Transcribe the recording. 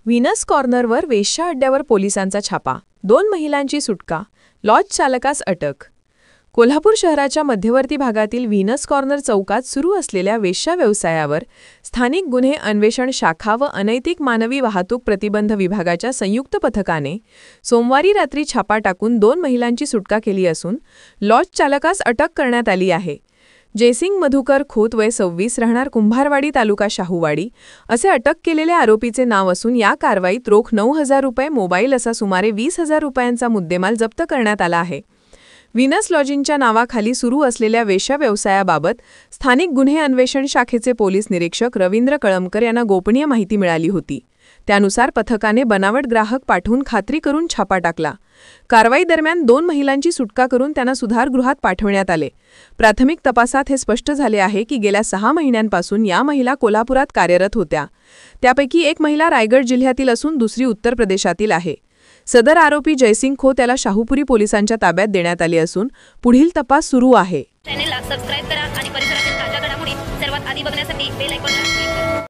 Venus कॉर्नरवर वेश्या अड्ड्यावर पोलिसांचा छापा, 2 महिलांची सुटका, लॉज चालकास अटक। कोल्हापूर शहराच्या मध्यवर्ती भागातील व्हीनस कॉर्नर चौकात सुरू असलेल्या वेश्या व्यवसायावर स्थानिक गुन्हे अन्वेषण शाखा व अनैतिक मानवी वाहतूक प्रतिबंध विभागाच्या संयुक्त पथकाने सोमवारी रात्री छापा टाकून 2 महिलांची सुटका केली असून लॉज चालकास अटक करण्यात आली आहे। जयसिंग मधुकर खोत वय 26 राहणार कुंभारवाडी तालुका शाहूवाडी असे अटक केलेल्या आरोपीचे नाव असून या कारवाईत रोख 9,000 रुपये, मोबाईल असा सुमारे 20,000 रुपयांचा मुद्देमाल जप्त करण्यात आला आहे। व्हीनस लॉजिंगच्या नावाखाली सुरू असलेल्या वेश्या व्यवसायाबाबत स्थानिक गुन्हे अन्वेषण शाखेचे पोलीस निरीक्षक रवींद्र कळमकर यांना गोपनीय माहिती मिळाली होती। त्यानुसार पथकाने बनावट ग्राहक पाठवून खात्री करून छापा टाकला। कारवाई दरम्यान 2 महिलांची सुटका करून त्यांना सुधारगृहात पाठवण्यात आले। प्राथमिक तपासात हे स्पष्ट झाले आहे की गेल्या 6 महिन्यांपासून या महिला कोल्हापुरात कार्यरत होत्या। त्यापैकी एक महिला रायगड जिल्ह्यातील असून दुसरी उत्तर प्रदेशातील आहे। सदर आरोपी जयसिंग खोत याला शाहूपुरी पोलिसांच्या ताब्यात देण्यात आले असून पुढील तपास सुरू आहे। चॅनलला सबस्क्राइब करा आणि परिसरातील ताज्या घडामोडी सर्वात आधी बघण्यासाठी बेल आयकॉनला क्लिक करा।